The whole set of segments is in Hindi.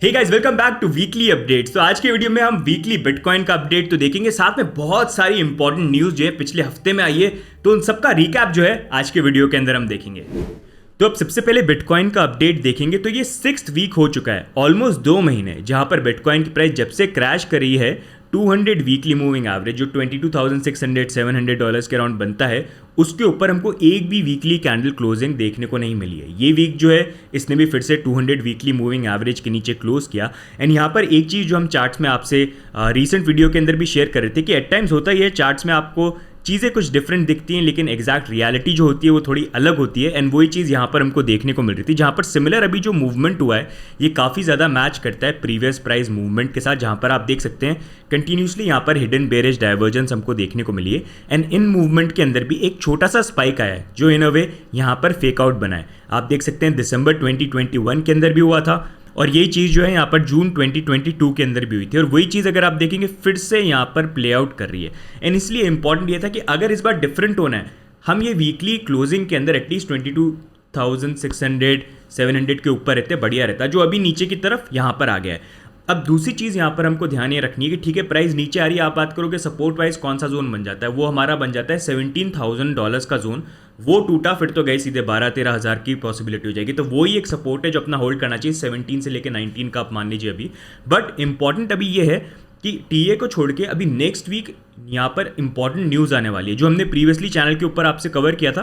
Hey guys, welcome back to weekly updates. तो आज के वीडियो में हम वीकली बिटकॉइन का अपडेट तो देखेंगे, साथ में बहुत सारी इंपॉर्टेंट न्यूज जो है पिछले हफ्ते में आई है, तो उन सबका रिकैप जो है आज के वीडियो के अंदर हम देखेंगे। तो अब सबसे पहले बिटकॉइन का अपडेट देखेंगे। तो ये 6th वीक हो चुका है, ऑलमोस्ट 2 महीने, जहां पर बिटकॉइन की प्राइस जब से क्रैश करी है 200 वीकली मूविंग एवरेज जो $22,600-700 के अराउंड बनता है, उसके ऊपर हमको एक भी वीकली कैंडल क्लोजिंग देखने को नहीं मिली है। ये वीक जो है इसने भी फिर से 200 वीकली मूविंग एवरेज के नीचे क्लोज किया। एंड यहाँ पर एक चीज़ जो हम चार्ट्स में आपसे रीसेंट वीडियो के अंदर भी शेयर कर रहे थे कि एट टाइम्स होता ही है चार्ट्स में आपको चीज़ें कुछ डिफरेंट दिखती हैं, लेकिन एग्जैक्ट रियलिटी जो होती है वो थोड़ी अलग होती है। एंड वही चीज़ यहाँ पर हमको देखने को मिल रही थी, जहाँ पर सिमिलर अभी जो मूवमेंट हुआ है ये काफ़ी ज़्यादा मैच करता है प्रीवियस प्राइस मूवमेंट के साथ, जहाँ पर आप देख सकते हैं कंटिन्यूसली यहाँ पर हिडन बेरिश डाइवर्जेंस हमको देखने को मिली है। एंड इन मूवमेंट के अंदर भी एक छोटा सा स्पाइक आया है जो इन अ वे यहाँ पर फेक आउट बना है। आप देख सकते हैं दिसंबर 2021 के अंदर भी हुआ था, और यही चीज़ जो है यहाँ पर जून 2022 के अंदर भी हुई थी, और वही चीज़ अगर आप देखेंगे फिर से यहाँ पर प्ले आउट कर रही है। एंड इसलिए इंपॉर्टेंट ये था कि अगर इस बार डिफरेंट होना है, हम ये वीकली क्लोजिंग के अंदर एटलीस्ट 22,600-700 के ऊपर रहते बढ़िया रहता, जो अभी नीचे की तरफ यहाँ पर आ गया है। अब दूसरी चीज़ यहाँ पर हमको ध्यान ये रखनी है कि ठीक है प्राइस नीचे आ रही है, आप बात करोगे सपोर्ट वाइज कौन सा जोन बन जाता है, वो हमारा बन जाता है $17,000 का जोन। वो टूटा फिर तो गई सीधे 12-13 हज़ार की पॉसिबिलिटी हो जाएगी, तो वो ही एक सपोर्ट है जो अपना होल्ड करना चाहिए 17 से लेकर 19 का आप मान लीजिए अभी। बट इंपॉर्टेंट अभी ये है कि टीए को छोड़ के अभी नेक्स्ट वीक यहाँ पर इंपॉर्टेंट न्यूज़ आने वाली है, जो हमने प्रीवियसली चैनल के ऊपर आपसे कवर किया था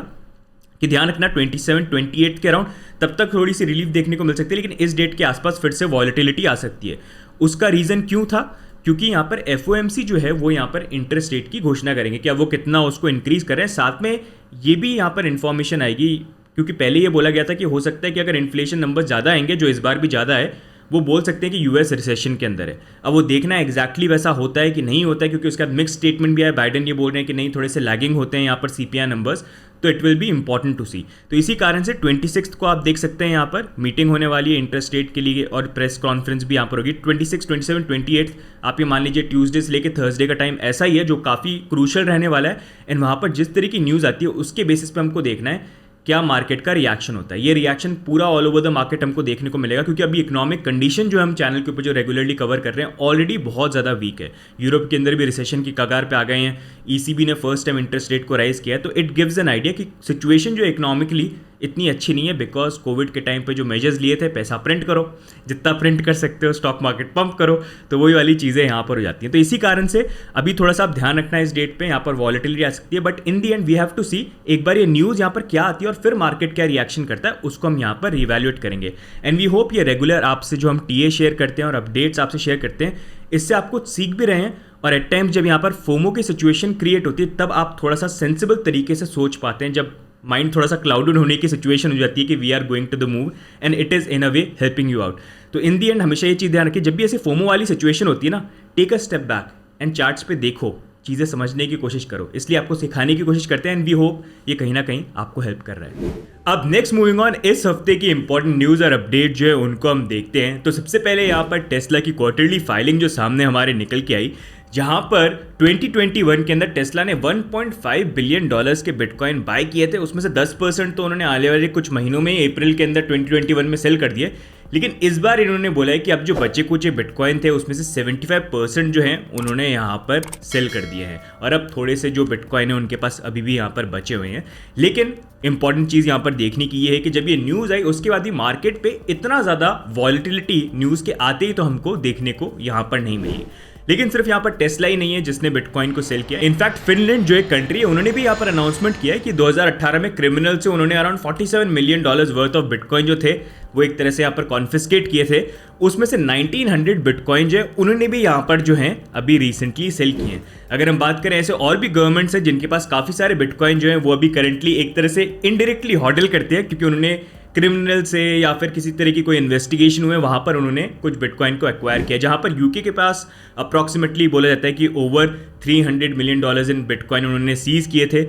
कि ध्यान रखना 27-28 के अराउंड तब तक थोड़ी सी रिलीफ देखने को मिल सकती है, लेकिन इस डेट के आसपास फिर से वॉलेटिलिटी आ सकती है। उसका रीज़न क्यों था? क्योंकि यहाँ पर एफओएमसी जो है वो यहाँ पर इंटरेस्ट रेट की घोषणा करेंगे कि अब वो कितना उसको इंक्रीज़ करें। साथ में ये भी यहाँ पर इन्फॉर्मेशन आएगी, क्योंकि पहले ये बोला गया था कि हो सकता है कि अगर इन्फ्लेशन नंबर ज़्यादा आएंगे, जो इस बार भी ज़्यादा है, वो बोल सकते हैं कि यूएस रिसेशन के अंदर है। अब वो देखना है एग्जैक्टली वैसा होता है कि नहीं होता है, क्योंकि उसका मिक्स स्टेटमेंट भी है। बाइडेन ये बोल रहे हैं कि नहीं, थोड़े से लैगिंग होते हैं यहाँ पर सीपीआई नंबर्स, तो it will be important to see. तो इसी कारण से 26 को आप देख सकते हैं यहाँ पर मीटिंग होने वाली है इंटरेस्ट रेट के लिए, और प्रेस कॉन्फ्रेंस भी यहाँ पर होगी 26, 27, 28। आप ये मान लीजिए ट्यूसडे से लेकर थर्सडे का टाइम ऐसा ही है जो काफ़ी क्रूशल रहने वाला है। एंड वहाँ पर जिस तरह की न्यूज़ आती है उसके बेसिस पे हमको देखना है क्या मार्केट का रिएक्शन होता है। ये रिएक्शन पूरा ऑल ओवर द मार्केट हमको देखने को मिलेगा, क्योंकि अभी इकोनॉमिक कंडीशन जो हम चैनल के ऊपर जो रेगुलरली कवर कर रहे हैं ऑलरेडी बहुत ज़्यादा वीक है। यूरोप के अंदर भी रिसेशन की कगार पे आ गए हैं, ईसीबी ने फर्स्ट टाइम इंटरेस्ट रेट को राइज किया है, तो इट गिव्स एन आइडिया कि सिचुएशन जो इकोनॉमिकली इतनी अच्छी नहीं है, बिकॉज कोविड के टाइम पे जो मेजर्स लिए थे, पैसा प्रिंट करो, जितना प्रिंट कर सकते हो, स्टॉक मार्केट पंप करो, तो वही वाली चीज़ें यहाँ पर हो जाती हैं। तो इसी कारण से अभी थोड़ा सा आप ध्यान रखना है इस डेट पे, यहाँ पर वॉलेटिलिटी आ सकती है, but in the end we have to see एक बार ये न्यूज़ यहाँ पर क्या आती है और फिर मार्केट क्या रिएक्शन करता है, उसको हम यहाँ पर रिवैल्यूएट करेंगे। एंड वी होप ये रेगुलर आपसे जो हम टीए शेयर करते हैं और अपडेट्स आपसे शेयर करते हैं, इससे आप कुछ सीख भी रहे हैं, और एट टाइम्स जब यहाँ पर फोमो की सिचुएशन क्रिएट होती है तब आप थोड़ा सा सेंसिबल तरीके से सोच पाते हैं, जब माइंड थोड़ा सा क्लाउडेड होने की सिचुएशन हो जाती है कि we are going to the move and it is in a way helping you out. तो इन दी एंड हमेशा ये चीज़ ध्यान रखिए, जब भी ऐसे फोमो वाली सिचुएशन होती है ना, take a step back and charts पे देखो, चीज़ें समझने की कोशिश करो। इसलिए आपको सिखाने की कोशिश करते हैं, एंड वी होप ये कहीं ना कहीं आपको हेल्प कर रहा है। अब नेक्स्ट मूविंग ऑन, इस हफ्ते की इंपॉर्टेंट न्यूज़ और अपडेट जो है उनको हम देखते हैं। तो सबसे पहले यहाँ पर टेस्ला की क्वार्टरली फाइलिंग जो सामने हमारे निकल के आई, जहां पर 2021 के अंदर टेस्ला ने $1.5 बिलियन के बिटकॉइन बाय किए थे। उसमें से 10% तो उन्होंने आने वाले कुछ महीनों में अप्रैल के अंदर 2021 में सेल कर दिए, लेकिन इस बार इन्होंने बोला है कि अब जो बचे कुछ बिटकॉइन थे उसमें से 75% जो हैं उन्होंने यहाँ पर सेल कर दिए हैं, और अब थोड़े से जो बिटकॉइन है उनके पास अभी भी यहाँ पर बचे हुए हैं। लेकिन इंपॉर्टेंट चीज़ यहाँ पर देखने की ये है कि जब ये न्यूज़ आई उसके बाद ही मार्केट पे इतना ज़्यादा वॉलेटिलिटी न्यूज़ के आते ही तो हमको देखने को यहाँ पर नहीं मिली। लेकिन सिर्फ यहाँ पर टेस्ला ही नहीं है जिसने बिटकॉइन को सेल किया। इनफैक्ट फिनलैंड जो एक कंट्री है, उन्होंने भी यहाँ पर अनाउंसमेंट किया है कि 2018 में क्रिमिनल से उन्होंने around $47 million worth of bitcoin जो थे वो एक तरह से यहाँ पर कॉन्फिस्केट किए थे। उसमें से 1900 बिटकॉइन जो है उन्होंने भी यहाँ पर जो है अभी रिसेंटली सेल किए हैं। अगर हम बात करें ऐसे और भी गवर्नमेंट्स हैं जिनके पास काफ़ी सारे बिटकॉइन जो है वो अभी करेंटली एक तरह से इनडायरेक्टली हॉडल करते हैं, क्योंकि उन्होंने क्रिमिनल से या फिर किसी तरह की कोई इन्वेस्टिगेशन हुए वहाँ पर उन्होंने कुछ बिटकॉइन को एक्वायर किया, जहाँ पर यूके के पास अप्रॉक्सीमेटली बोला जाता है कि ओवर $300 मिलियन इन बिटकॉइन उन्होंने सीज किए थे।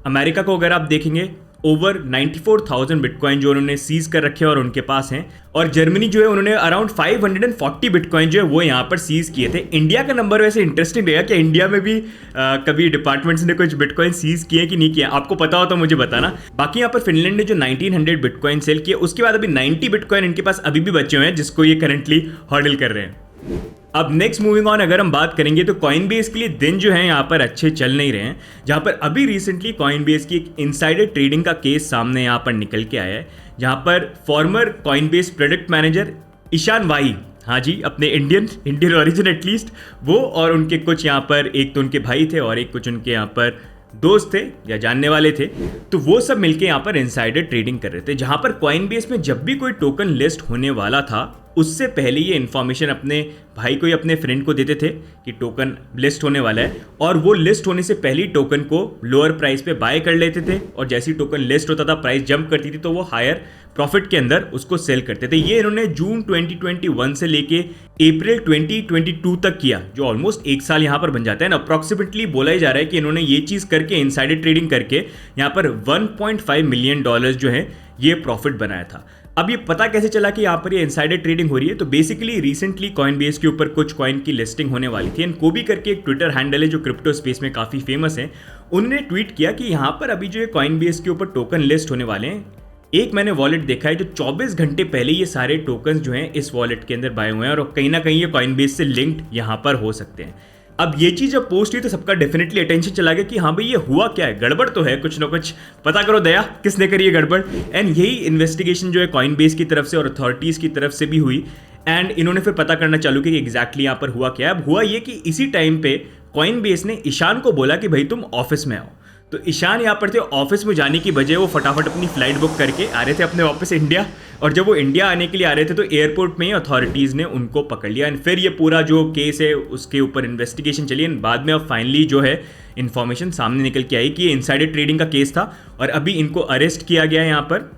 अमेरिका को अगर आप देखेंगे ओवर 94,000 बिटकॉइन जो उन्होंने सीज कर रखे हैं और उनके पास हैं। और जर्मनी जो है उन्होंने अराउंड 540 बिटकॉइन जो है वो यहाँ पर सीज किए थे। इंडिया का नंबर वैसे इंटरेस्टिंग रहेगा कि इंडिया में भी कभी डिपार्टमेंट्स ने कुछ बिटकॉइन सीज किए कि नहीं किया, आपको पता हो तो मुझे बताना। बाकी यहाँ पर फिनलैंड ने जो 1900 बिटकॉइन सेल किए, उसके बाद अभी 90 बिटकॉइन इनके पास अभी भी बचे हुए हैं जिसको ये करंटली हॉडल कर रहे हैं। अब नेक्स्ट मूविंग ऑन अगर हम बात करेंगे तो कॉइनबेस के लिए दिन जो है यहाँ पर अच्छे चल नहीं रहे हैं, जहाँ पर अभी रिसेंटली कॉइनबेस की एक इनसाइडर ट्रेडिंग का केस सामने यहाँ पर निकल के आया है, जहाँ पर former Coinbase product manager Ishan Wahi, हाँ जी, अपने इंडियन ओरिजिन एटलीस्ट, वो और उनके कुछ यहाँ पर एक तो उनके भाई थे और एक कुछ उनके यहाँ पर दोस्त थे या जानने वाले थे, तो वो सब मिलके यहाँ पर इनसाइडर ट्रेडिंग कर रहे थे। जहाँ पर कॉइनबेस में जब भी कोई टोकन लिस्ट होने वाला था उससे पहले ये इन्फॉर्मेशन अपने भाई को या अपने फ्रेंड को देते थे कि टोकन लिस्ट होने वाला है, और वो लिस्ट होने से पहले ही टोकन को लोअर प्राइस पे बाय कर लेते थे, और जैसे ही टोकन लिस्ट होता था प्राइस जंप करती थी तो वो हायर प्रॉफिट के अंदर उसको सेल करते थे। ये इन्होंने जून 2021 से लेके अप्रैल 2022 तक किया, जो ऑलमोस्ट एक साल यहाँ पर बन जाता है। अप्रॉक्सीमेटली बोला ही जा रहा है कि इन्होंने ये चीज़ करके इनसाइडर ट्रेडिंग करके यहाँ पर $1.5 मिलियन जो है ये प्रॉफिट बनाया था। अब ये पता कैसे चला कि यहाँ पर ये इनसाइडर ट्रेडिंग हो रही है? तो बेसिकली रिसेंटली कॉइनबेस के ऊपर कुछ कॉइन की लिस्टिंग होने वाली थी, एंड कोबी करके एक ट्विटर हैंडल है जो क्रिप्टो स्पेस में काफ़ी फेमस है, उन्होंने ट्वीट किया कि यहाँ पर अभी जो ये कॉइनबेस के ऊपर टोकन लिस्ट होने वाले हैं। एक मैंने वॉलेट देखा है जो 24 घंटे पहले ये सारे टोकन जो हैं इस वॉलेट के अंदर बाय हुए हैं, और कहीं ना कहीं ये कॉइनबेस से लिंक्ड यहाँ पर हो सकते हैं। अब ये चीज़ जब पोस्ट हुई तो सबका डेफिनेटली अटेंशन चला गया कि हाँ भाई ये हुआ क्या है, गड़बड़ तो है, कुछ ना कुछ पता करो दया, किसने करी है गड़बड़। एंड यही इन्वेस्टिगेशन जो है कॉइनबेस की तरफ से और अथॉरिटीज़ की तरफ से भी हुई, एंड इन्होंने फिर पता करना चालू किया कि एग्जैक्टली यहाँ पर हुआ क्या है। अब हुआ ये कि इसी टाइम पे कॉइनबेस ने ईशान को बोला कि भाई तुम ऑफिस में आओ, तो ईशान यहाँ पर थे। ऑफिस में जाने की बजाय वो फटाफट अपनी फ्लाइट बुक करके आ रहे थे अपने वापस इंडिया, और जब वो इंडिया आने के लिए आ रहे थे तो एयरपोर्ट में ही अथॉरिटीज़ ने उनको पकड़ लिया। एंड फिर ये पूरा जो केस है उसके ऊपर इन्वेस्टिगेशन चली, एंड बाद में अब फाइनली जो है इन्फॉर्मेशन सामने निकल के आई कि ये इनसाइडर ट्रेडिंग का केस था, और अभी इनको अरेस्ट किया गया है यहाँ पर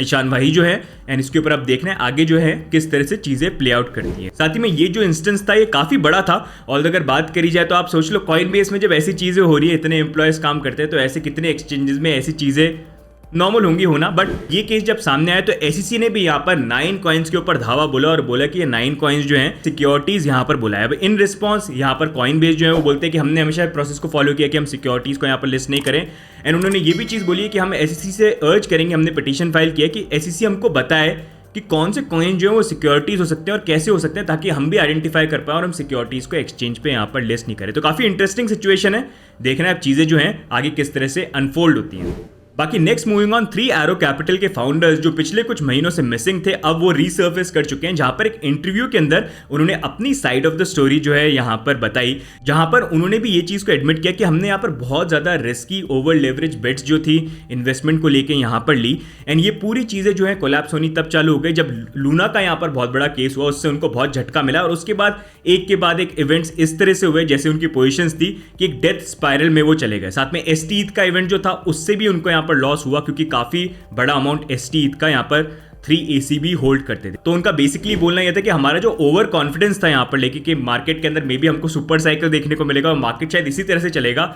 ईशान वाही जो है। एंड इसके ऊपर अब देखना है आगे जो है किस तरह से चीजें प्ले आउट करती हैं। साथ ही में ये जो इंस्टेंस था ये काफी बड़ा था, और अगर बात करी जाए तो आप सोच लो कॉइनबेस में जब ऐसी चीजें हो रही है, इतने एम्प्लॉयज काम करते हैं, तो ऐसे कितने एक्सचेंजेस में ऐसी चीजें नॉर्मल होंगी होना। बट ये केस जब सामने आया तो एसईसी ने भी यहाँ पर 9 कॉइन्स के ऊपर धावा बोला और बोला कि ये 9 कॉइन्स जो हैं सिक्योरिटीज यहाँ पर बुलाया। अब इन रिस्पॉन्स यहाँ पर कॉइनबेस जो है वो बोलते हैं कि हमने हमेशा प्रोसेस को फॉलो किया कि हम सिक्योरिटीज को यहाँ पर लिस्ट नहीं करें। एंड उन्होंने ये भी चीज़ बोली है कि हम एसईसी से अर्ज करेंगे, हमने पिटीशन फाइल किया कि एसईसी हमको बताए कि कौन से कॉइन जो है वो सिक्योरिटीज हो सकते हैं और कैसे हो सकते हैं, ताकि हम भी आइडेंटिफाई कर पाए और हम सिक्योरिटीज को एक्सचेंज पे यहाँ पर लिस्ट नहीं करें। तो काफ़ी इंटरेस्टिंग सिचुएशन है, देखना है अब चीज़ें जो हैं आगे किस तरह से अनफोल्ड होती हैं। बाकी next moving on, 3 arrow capital के फाउंडर्स जो पिछले कुछ महीनों से मिसिंग थे, अब वो रीसर्फेस कर चुके हैं, जहां पर एक इंटरव्यू के अंदर उन्होंने अपनी साइड ऑफ द स्टोरी जो है यहां पर बताई, जहां पर उन्होंने भी ये चीज को एडमिट किया कि हमने यहां पर बहुत ज्यादा रिस्की ओवर लेवरेज बेट्स जो थी इन्वेस्टमेंट को लेके यहां पर ली। एंड ये पूरी चीजें जो है कोलैप्स होनी तब चालू हो गई जब लूना का यहाँ पर बहुत बड़ा केस हुआ, उससे उनको बहुत झटका मिला, और उसके बाद एक इवेंट्स इस तरह से हुए जैसे उनकी पोजिशन थी कि एक डेथ स्पायरल में वो चले गए। साथ में एसटी ईद का इवेंट जो था उससे भी उनको यहाँ पर लॉस हुआ, क्योंकि काफी बड़ा अमाउंट एसटी ईद का यहाँ पर 3 ACB होल्ड करते थे। तो उनका बेसिकली बोलना यह था कि हमारा जो ओवर कॉन्फिडेंस था यहाँ पर लेके कि मार्केट के अंदर मे बी हमको सुपर साइकिल देखने को मिलेगा और मार्केट शायद इसी तरह से चलेगा,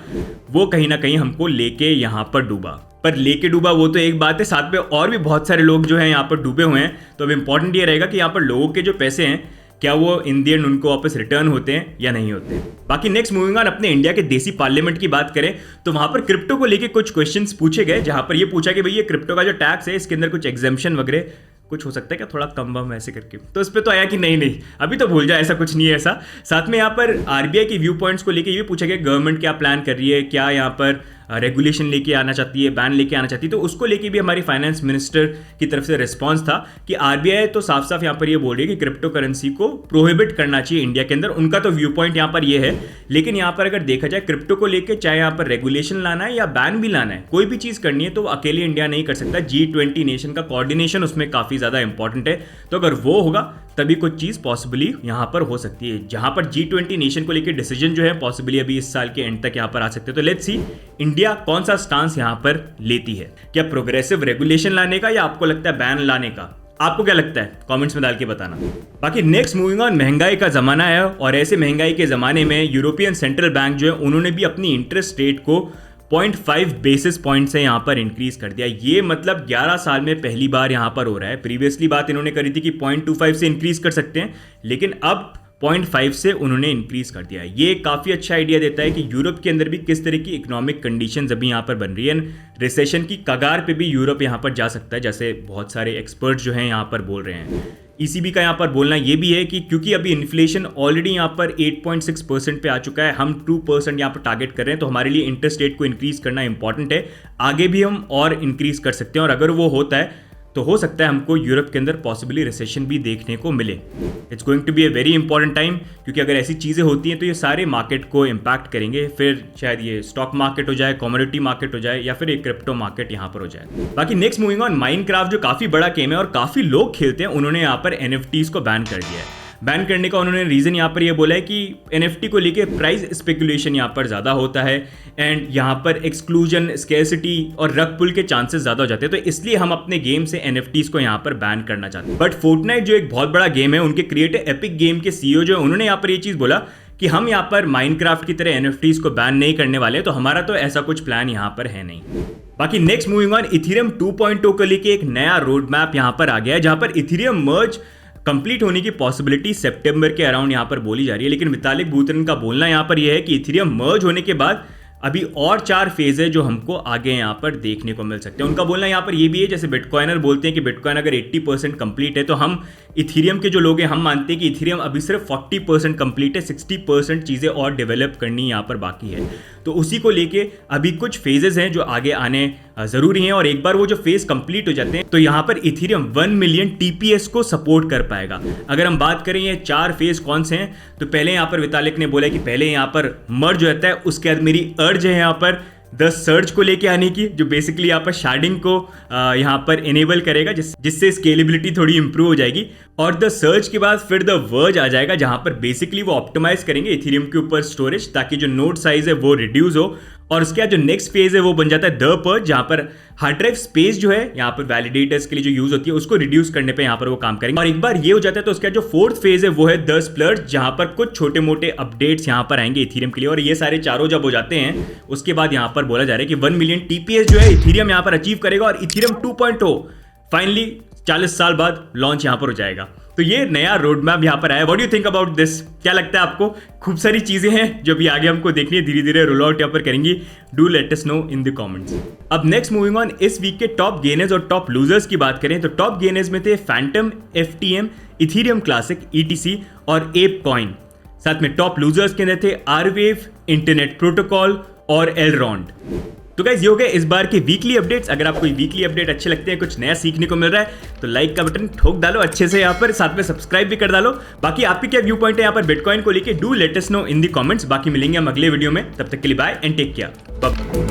वो कहीं ना कहीं हमको लेके यहाँ पर डूबा। पर लेके डूबा वो तो एक बात है, साथ में और भी बहुत सारे लोग जो हैं यहाँ पर डूबे हुए हैं। तो अब इंपॉर्टेंट ये रहेगा कि यहाँ पर लोगों के जो पैसे हैं क्या वो इन दी एंड उनको वापस रिटर्न होते हैं या नहीं होते हैं। बाकी नेक्स्ट मूविंग ऑन, अपने इंडिया के देसी पार्लियामेंट की बात करें तो वहां पर क्रिप्टो को लेके कुछ क्वेश्चंस पूछे गए, जहां पर ये पूछा कि भाई ये क्रिप्टो का जो टैक्स है इसके अंदर कुछ एग्जेम्पशन वगैरह कुछ हो सकता है क्या, थोड़ा कम वम ऐसे करके। तो इस पर तो आया कि नहीं अभी तो भूल जाए, ऐसा कुछ नहीं है ऐसा। साथ में यहाँ पर आरबीआई के व्यू पॉइंट्स को लेके ये भी पूछा गया गवर्नमेंट क्या प्लान कर रही है, क्या यहाँ पर रेगुलेशन लेके आना चाहती है, बैन लेके आना चाहती है। तो उसको लेके भी हमारी फाइनेंस मिनिस्टर की तरफ से रिस्पांस था कि आरबीआई तो साफ साफ यहाँ पर ये बोल रही है कि क्रिप्टो करेंसी को प्रोहिबिट करना चाहिए इंडिया के अंदर। उनका तो व्यू पॉइंट यहाँ पर ये है, लेकिन यहाँ पर अगर देखा जाए क्रिप्टो को लेकर चाहे यहाँ पर रेगुलेशन लाना है या बैन भी लाना है, कोई भी चीज़ करनी है तो अकेले इंडिया नहीं कर सकता। G20 नेशन का कोऑर्डिनेशन उसमें काफ़ी ज़्यादा इंपॉर्टेंट है। तो अगर वो होगा तभी कुछ चीज़ पॉसिबली यहाँ पर हो सकती है, जहाँ पर G20 नेशन को लेकर डिसीजन जो है पॉसिबली अभी इस साल के एंड तक यहाँ पर आ सकते हैं। तो लेट्स सी इंडिया कौन सा स्टांस यहाँ पर लेती है, क्या प्रोग्रेसिव रेगुलेशन लाने का या आपको लगता है बैन लाने का। आपको क्या लगता है कमेंट्स में डाल के बताना। बाकी नेक्स्ट मूविंग ऑन, महंगाई का जमाना है और ऐसे महंगाई के जमाने में यूरोपियन सेंट्रल बैंक जो है उन्होंने भी अपनी इंटरेस्ट रेट को 0.5 बेसिस पॉइंट से यहाँ पर इंक्रीज कर दिया। ये मतलब 11 साल में पहली बार यहाँ पर हो रहा है। प्रीवियसली बात इन्होंने करी थी कि 0.25 से इंक्रीज कर सकते हैं, लेकिन अब 0.5 से उन्होंने इंक्रीज कर दिया। ये काफ़ी अच्छा आइडिया देता है कि यूरोप के अंदर भी किस तरह की इकोनॉमिक कंडीशंस अभी यहाँ पर बन रही है। रिसेशन की कगार पे भी यूरोप यहाँ पर जा सकता है, जैसे बहुत सारे एक्सपर्ट जो हैं यहाँ पर बोल रहे हैं। ईसीबी का यहाँ पर बोलना ये भी है कि क्योंकि अभी इन्फ्लेशन ऑलरेडी यहाँ पर 8.6% पे आ चुका है, हम 2% यहाँ पर टारगेट कर रहे हैं, तो हमारे लिए इंटरेस्ट रेट को इंक्रीज करना इंपॉर्टेंट है। आगे भी हम और इंक्रीज कर सकते हैं, और अगर वो होता है तो हो सकता है हमको यूरोप के अंदर पॉसिबली रिसेशन भी देखने को मिले। It's going to be a very important time, क्योंकि अगर ऐसी चीज़ें होती हैं तो ये सारे मार्केट को इम्पैक्ट करेंगे। फिर शायद ये स्टॉक मार्केट हो जाए, कमोडिटी मार्केट हो जाए, या फिर एक क्रिप्टो मार्केट यहाँ पर हो जाए। बाकी नेक्स्ट मूविंग ऑन, माइनक्राफ्ट जो काफ़ी बड़ा गेम है और काफ़ी लोग खेलते हैं, उन्होंने यहाँ पर NFTs को बैन कर दिया है। बैन करने का उन्होंने रीज़न यहाँ पर ये बोला है कि NFT को लेके प्राइस स्पेकुलेशन यहाँ पर ज़्यादा होता है, एंड यहाँ पर एक्सक्लूजन, स्केर्सिटी और रग पुल के चांसेस ज़्यादा हो जाते हैं, तो इसलिए हम अपने गेम से NFTs को यहाँ पर बैन करना चाहते हैं। बट फोर्टनाइट जो एक बहुत बड़ा गेम है, उनके क्रिएटर एपिक गेम के CEO जो है, उन्होंने यहाँ पर ये चीज़ बोला कि हम यहाँ पर माइनक्राफ्ट की तरह NFTs को बैन नहीं करने वाले, तो हमारा तो ऐसा कुछ प्लान यहाँ पर है नहीं। बाकी नेक्स्ट मूविंग ऑन, इथेरियम 2.0 को लेके एक नया रोड मैप यहाँ पर आ गया है, जहाँ पर इथेरियम मर्ज कंप्लीट होने की पॉसिबिलिटी सितंबर के अराउंड यहाँ पर बोली जा रही है। लेकिन वितालिक बुतेरिन का बोलना यहाँ पर यह है कि इथेरियम मर्ज होने के बाद अभी और 4 फेज है जो हमको आगे यहाँ पर देखने को मिल सकते हैं। उनका बोलना यहाँ पर ये भी है, जैसे बिटकॉइनर बोलते हैं कि बिटकॉइन अगर 80% कंप्लीट है, तो हम इथेरियम के जो लोग हैं हम मानते हैं कि इथेरियम अभी सिर्फ 40% कंप्लीट है, 60% चीज़ें और डेवलप करनी यहाँ पर बाकी है। तो उसी को लेके अभी कुछ फेजेस हैं जो आगे आने ज़रूरी हैं, और एक बार वो जो फेज कंप्लीट हो जाते हैं तो यहाँ पर इथेरियम 1 मिलियन TPS को सपोर्ट कर पाएगा। अगर हम बात करें ये 4 फेज कौन से हैं, तो पहले यहाँ पर वितालिक ने बोला कि पहले यहाँ पर मर्ज रहता है, उसके बाद मेरी अर्ज है यहाँ पर द सर्ज को लेके आने की, जो बेसिकली यहाँ पर शार्डिंग को यहाँ पर इनेबल करेगा, जिससे स्केलेबिलिटी थोड़ी इंप्रूव हो जाएगी। और द सर्ज के बाद फिर द वर्ज आ जाएगा, जहाँ पर बेसिकली वो ऑप्टिमाइज करेंगे इथेरियम के ऊपर स्टोरेज, ताकि जो नोड साइज है वो रिड्यूस हो। और उसके बाद जो नेक्स्ट फेज है वो बन जाता है द पर्ज, जहाँ पर हार्ड ड्राइव स्पेस जो है यहाँ पर वैलिडेटर्स के लिए जो यूज होती है उसको रिड्यूस करने पे यहाँ पर वो काम करेंगे। और एक बार ये हो जाता है तो उसके बाद जो फोर्थ फेज है वो है द स्प्लर्ज, जहाँ पर कुछ छोटे मोटे अपडेट्स यहाँ पर आएंगे इथेरियम के लिए। और ये सारे चारों जब हो जाते हैं उसके बाद यहाँ पर बोला जा रहा है कि 1 मिलियन TPS जो है इथेरियम यहाँ पर अचीव करेगा, और इथेरियम 2.0 फाइनली 40 साल बाद लॉन्च यहाँ पर हो जाएगा। तो ये नया रोड मैप यहाँ पर आया। What do you think about this? क्या लगता है आपको? खूब सारी चीजें हैं जो भी आगे हमको देखनी है, धीरे धीरे रोल आउट यहाँ पर करेंगी। Do let us know in the comments. अब नेक्स्ट मूविंग ऑन, इस वीक के टॉप गेनर्स और टॉप लूजर्स की बात करें तो टॉप गेनर्स में थे Phantom, FTM, Ethereum classic, ETC और एप कॉइन। साथ में टॉप लूजर्स के अंदर थे आरवेव, इंटरनेट प्रोटोकॉल और एलरॉन्ड। तो गाइस ये हो गए इस बार के वीकली अपडेट्स। अगर आपको वीकली अपडेट अच्छे लगते हैं, कुछ नया सीखने को मिल रहा है, तो लाइक का बटन ठोक डालो अच्छे से यहाँ पर, साथ में सब्सक्राइब भी कर डालो। बाकी आपके क्या व्यू पॉइंट है यहाँ पर बिटकॉइन को लेके? Do let us know in the comments. बाकी मिलेंगे हम अगले वीडियो में, तब तक के लिए bye and take care. Bye.